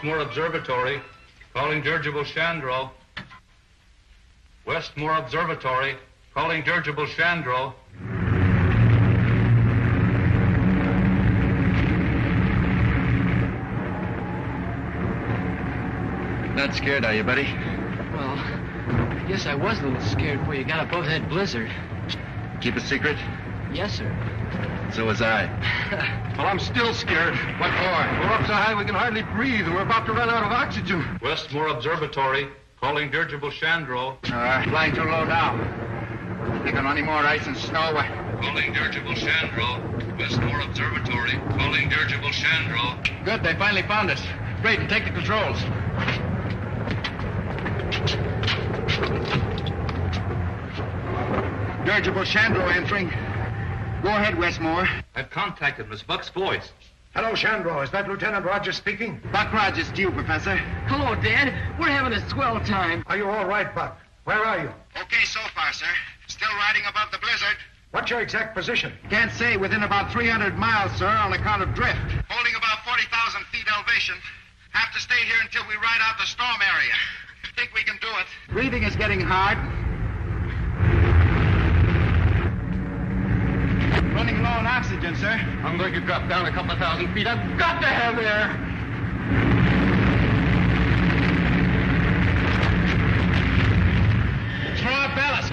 Westmore Observatory, calling dirigible Chandro. Westmore Observatory, calling dirigible Chandro. Not scared, are you, buddy? Well, I guess I was a little scared before you got above that blizzard. Keep a secret? Yes, sir. So was I. Well, I'm still scared. What for? We're up so high we can hardly breathe, and we're about to run out of oxygen. Westmore Observatory, calling dirigible Chandro. Flying too low now. Think on any more ice and snow. Calling dirigible Chandro. Westmore Observatory, calling dirigible Chandro. Good, they finally found us. Brayden, take the controls. Dirigible Chandro answering. Go ahead, Westmore. I've contacted Miss Buck's voice. Hello, Chandro. Is that Lieutenant Rogers speaking? Buck Rogers to you, Professor. Hello, Dad. We're having a swell time. Are you all right, Buck? Where are you? Okay so far, sir. Still riding above the blizzard. What's your exact position? Can't say. Within about 300 miles, sir, on account of drift. Holding about 40,000 feet elevation. Have to stay here until we ride out the storm area. Think we can do it. Breathing is getting hard. Running low on oxygen, sir. I'm going to drop down a couple of thousand feet. I've got to have air. Throw out ballast.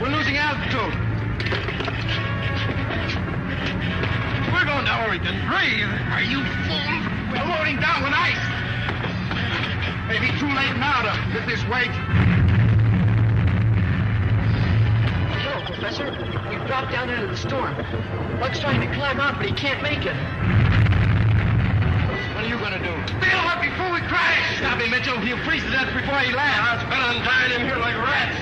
We're losing altitude. We're going down where we can breathe. Are you fool? We're loading down with ice. Maybe too late now to lift this weight. No, Professor. We've dropped down into the storm. Buck's trying to climb out, but he can't make it. What are you going to do? Bail up before we crash! Stop him, Mitchell. He'll freeze to death before he lands. It's better than dying in here like rats.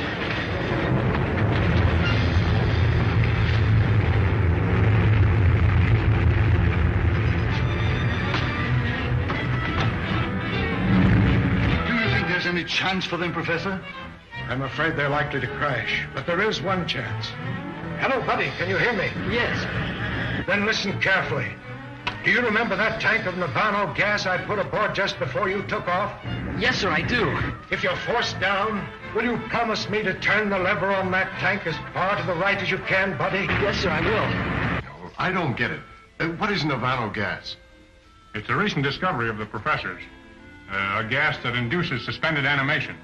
Any chance for them, Professor? I'm afraid they're likely to crash, but there is one chance. Hello, buddy. Can you hear me? Yes. Then listen carefully. Do you remember that tank of Navano gas I put aboard just before you took off? Yes, sir, I do. If you're forced down, will you promise me to turn the lever on that tank as far to the right as you can, buddy? Yes, sir, I will. No, I don't get it. What is Navano gas? It's a recent discovery of the professor's. A gas that induces suspended animation.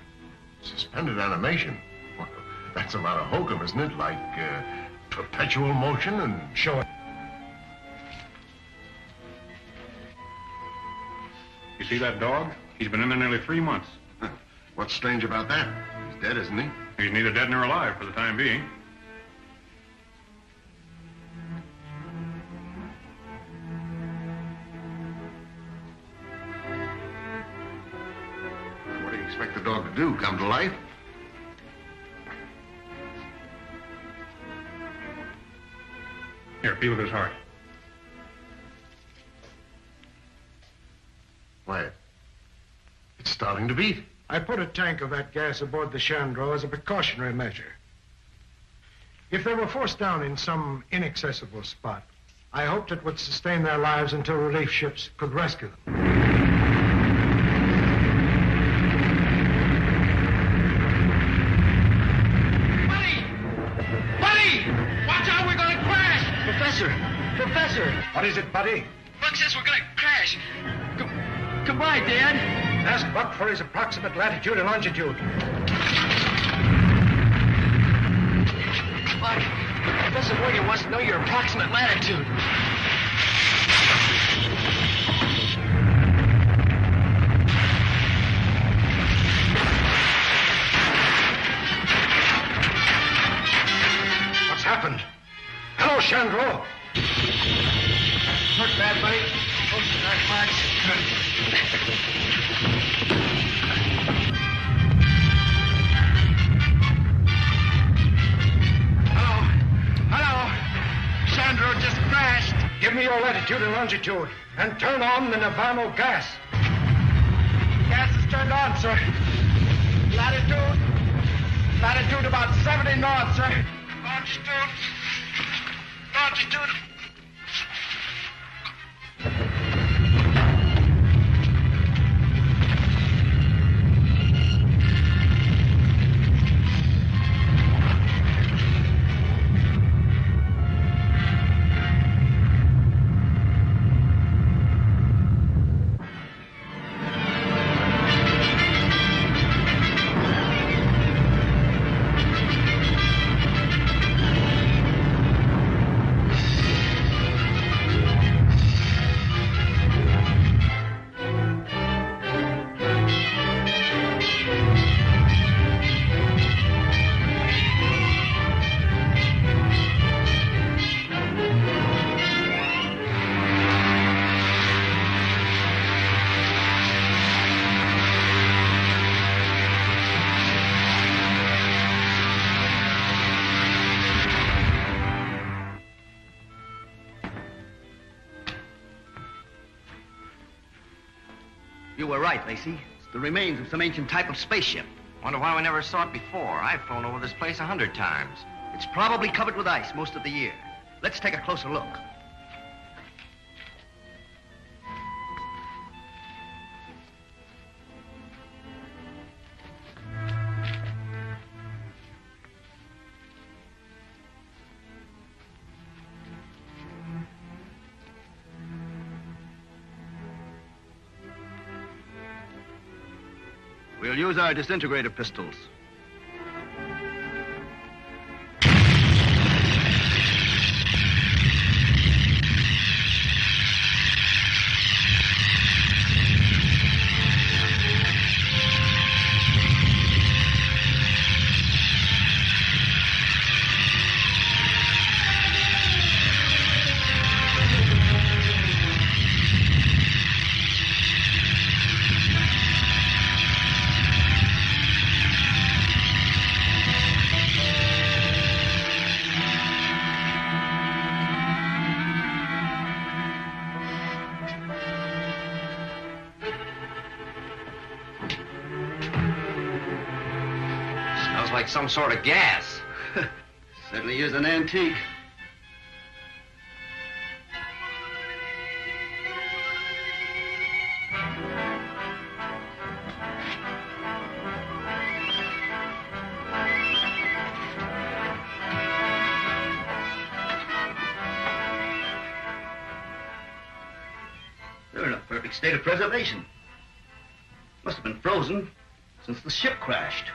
Suspended animation? Well, that's a lot of hokum, isn't it? Like perpetual motion and... Show it. You see that dog? He's been in there nearly 3 months. What's strange about that? He's dead, isn't he? He's neither dead nor alive for the time being. What do you expect the dog to do? Come to life? Here, feel of his heart. Why, it's starting to beat. I put a tank of that gas aboard the Chandro as a precautionary measure. If they were forced down in some inaccessible spot, I hoped it would sustain their lives until relief ships could rescue them. Professor! What is it, buddy? Buck says we're gonna crash. Goodbye, Dad. Ask Buck for his approximate latitude and longitude. Buck, Professor Morgan wants to know your approximate latitude. What's happened? Hello, Chandro. Not bad, buddy. Most not much. Hello. Chandro just crashed. Give me your latitude and longitude, and turn on the Navano gas. Gas is turned on, sir. Latitude about 70 knots, sir. Longitude. were right, Lacey. It's the remains of some ancient type of spaceship. Wonder why we never saw it before. I've flown over this place 100 times. It's probably covered with ice most of the year. Let's take a closer look. We'll use our disintegrator pistols. Like some sort of gas. Certainly is an antique. They're in a perfect state of preservation. Must have been frozen since the ship crashed.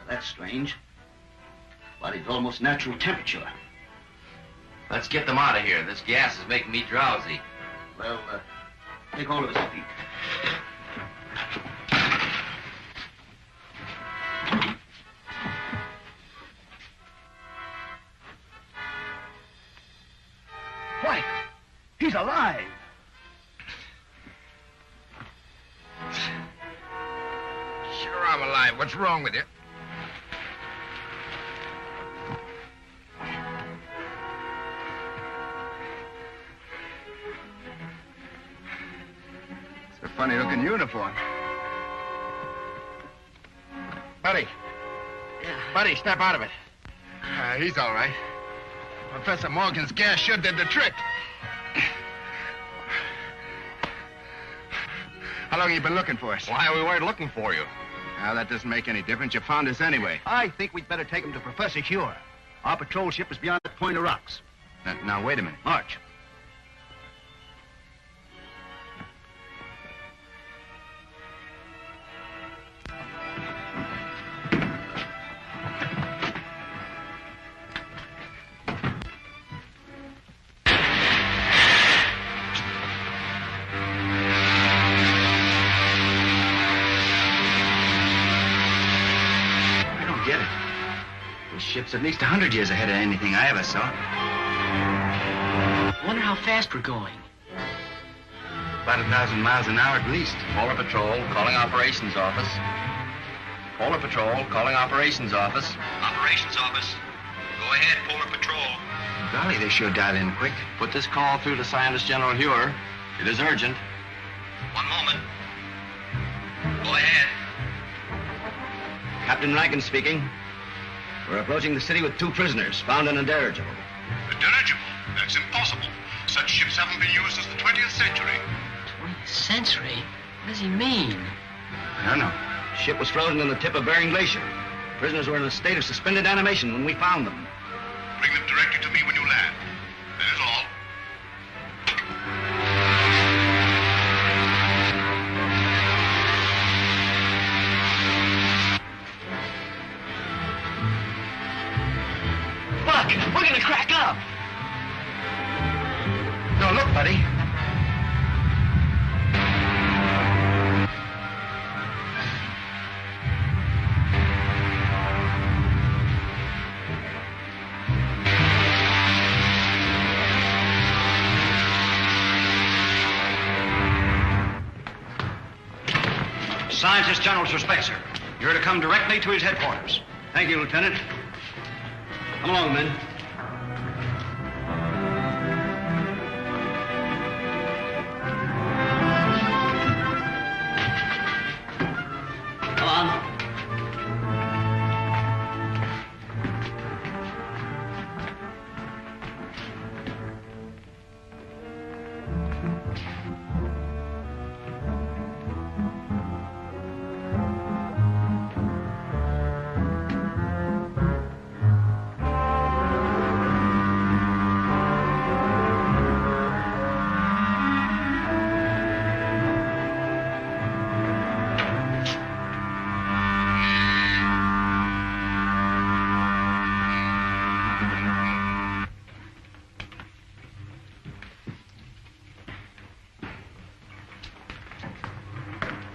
That's strange. Body's almost natural temperature. Let's get them out of here. This gas is making me drowsy. Well, take hold of his feet. Why, he's alive. Sure, I'm alive. What's wrong with you? Funny-looking uniform. Buddy. Yeah. Buddy, step out of it. He's all right. Professor Morgan's gas sure did the trick. How long have you been looking for us? Why we weren't looking for you? Well, that doesn't make any difference. You found us anyway. I think we'd better take him to Professor Huer. Our patrol ship is beyond that point of rocks. Now, wait a minute. March. Ship's at least 100 years ahead of anything I ever saw. Wonder how fast we're going. About 1,000 miles an hour at least. Polar Patrol, calling operations office. Polar Patrol, calling operations office. Operations office. Go ahead, Polar Patrol. Golly, they sure dialed in quick. Put this call through to Scientist General Huer. It is urgent. One moment. Go ahead. Captain Rankin speaking. We're approaching the city with 2 prisoners, found in a dirigible. A dirigible? That's impossible. Such ships haven't been used since the 20th century. 20th century? What does he mean? I don't know. Ship was frozen in the tip of Bering Glacier. Prisoners were in a state of suspended animation when we found them. Bring them directly to me when you land. That is all. Fuck! We're gonna crack up! No, look, buddy. Scientist General Spencer, you're to come directly to his headquarters. Thank you, Lieutenant. Come along, men. Come on.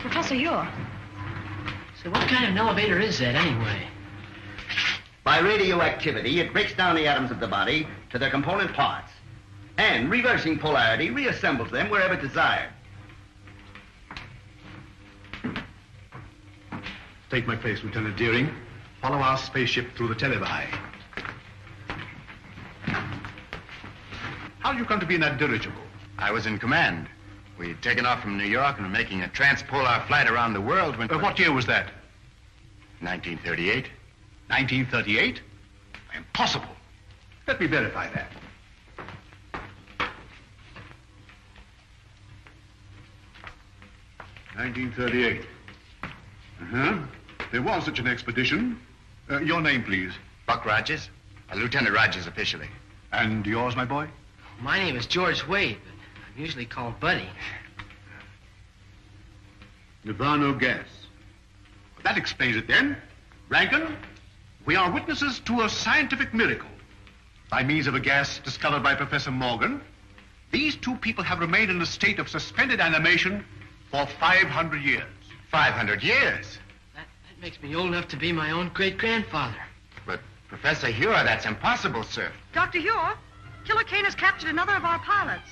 Professor, you're... So what kind of an elevator is that, anyway? By radioactivity, it breaks down the atoms of the body to their component parts, and reversing polarity reassembles them wherever desired. Take my place, Lieutenant Deering. Follow our spaceship through the televi. How did you come to be in that dirigible? I was in command. We'd taken off from New York and were making a transpolar flight around the world when... What year was that? 1938. 1938? Impossible. Let me verify that. (1938). Uh-huh. There was such an expedition. Your name, please. Buck Rogers. Lieutenant Rogers officially. And yours, my boy? My name is George Wade, but I'm usually called Buddy. Nirvana gas. That explains it then. Rankin, we are witnesses to a scientific miracle. By means of a gas discovered by Professor Morgan, these two people have remained in a state of suspended animation for 500 years. 500 years? That makes me old enough to be my own great-grandfather. But, Professor Hure, that's impossible, sir. Dr. Hure, Killer Kane has captured another of our pilots.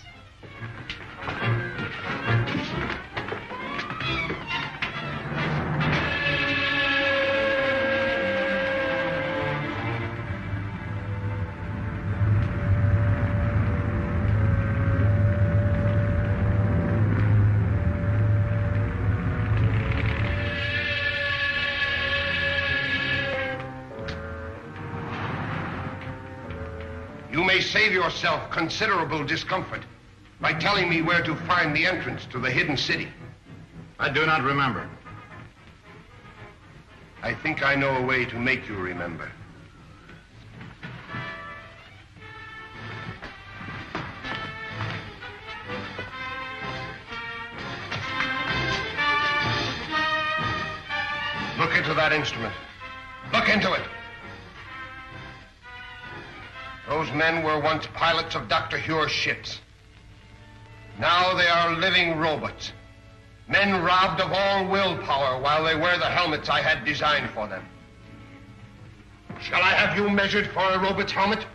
You may save yourself considerable discomfort by telling me where to find the entrance to the hidden city. I do not remember. I think I know a way to make you remember. Look into that instrument. Look into it. Those men were once pilots of Dr. Hure's ships. Now they are living robots. Men robbed of all willpower while they wear the helmets I had designed for them. Shall I have you measured for a robot's helmet?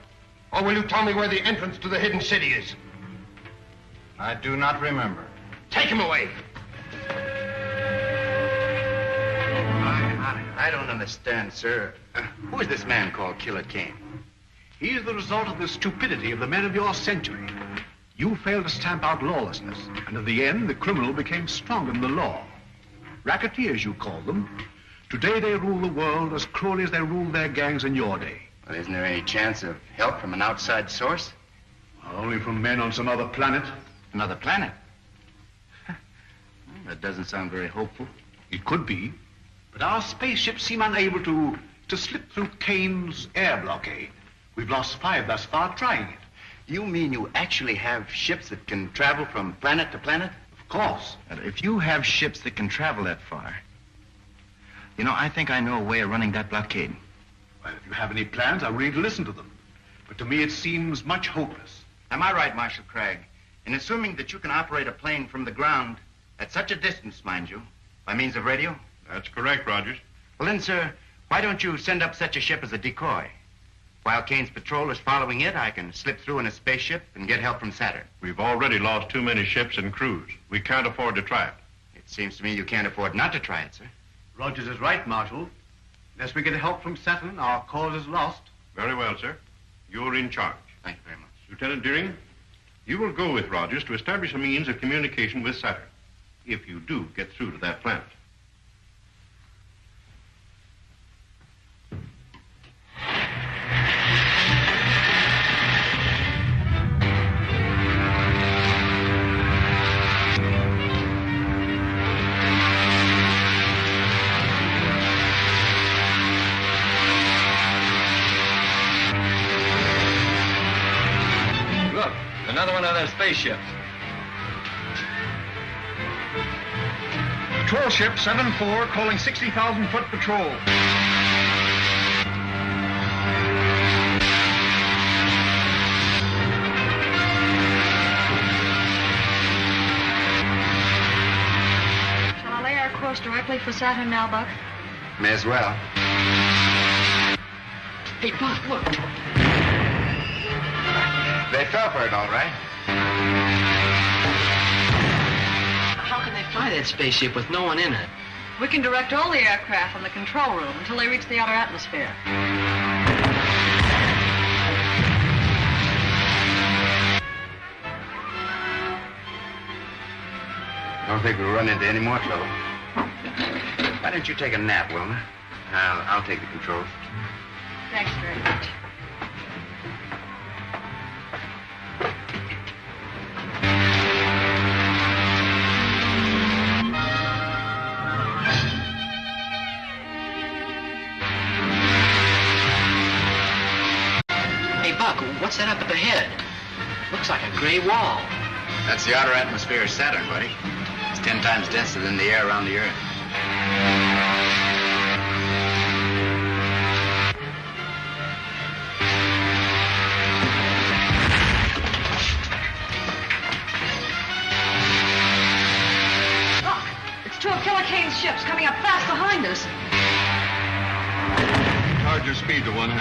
Or will you tell me where the entrance to the hidden city is? I do not remember. Take him away. I don't understand, sir. Who is this man called Killer Kane? He is the result of the stupidity of the men of your century. You failed to stamp out lawlessness, and in the end, the criminal became stronger than the law. Racketeers, you call them. Today, they rule the world as cruelly as they ruled their gangs in your day. Well, isn't there any chance of help from an outside source? Only from men on some other planet. Another planet? That doesn't sound very hopeful. It could be, but our spaceships seem unable to slip through Kane's air blockade. We've lost 5 thus far trying it. You mean you actually have ships that can travel from planet to planet? Of course. And if you have ships that can travel that far, you know, I think I know a way of running that blockade. Well, if you have any plans, I'm ready to listen to them. But to me, it seems much hopeless. Am I right, Marshal Cragg, in assuming that you can operate a plane from the ground at such a distance, mind you, by means of radio? That's correct, Rogers. Well, then, sir, why don't you send up such a ship as a decoy? While Kane's patrol is following it, I can slip through in a spaceship and get help from Saturn. We've already lost too many ships and crews. We can't afford to try it. It seems to me you can't afford not to try it, sir. Rogers is right, Marshal. Unless we get help from Saturn, our cause is lost. Very well, sir. You're in charge. Thank you very much. Lieutenant Deering, you will go with Rogers to establish a means of communication with Saturn, if you do get through to that planet. Another one of those spaceships. Patrol ship 7-4 calling 60,000-foot patrol. Shall I lay our course directly for Saturn now, Buck? May as well. Hey, Buck, look. They fell for it, all right. How can they fly that spaceship with no one in it? We can direct all the aircraft from the control room until they reach the outer atmosphere. Don't think we'll run into any more trouble. Why don't you take a nap, Wilma? I'll take the controls. Thanks very much. What's that up at the head? Looks like a gray wall. That's the outer atmosphere of Saturn, buddy. It's 10 times denser than the air around the Earth. Look, it's two of Killer Kane's ships coming up fast behind us. Charge your speed to 1/2.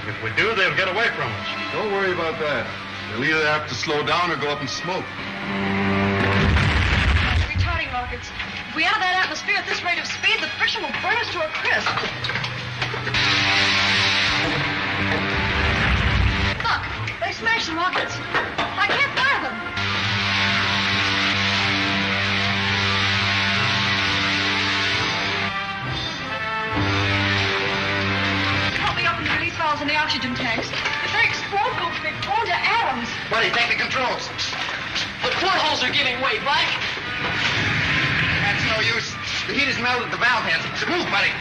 If we do, they'll get away from us. Don't worry about that. They'll either have to slow down or go up in smoke. Retarding rockets. If we enter that atmosphere at this rate of speed, the friction will burn us to a crisp. Look, they smashed the rockets. I can't fire them. Valves in the oxygen tanks. If they explode, we'll be blown to atoms. Buddy, take the controls. The portholes are giving way, Black. That's no use. The heat has melted the valve hands. Move, buddy.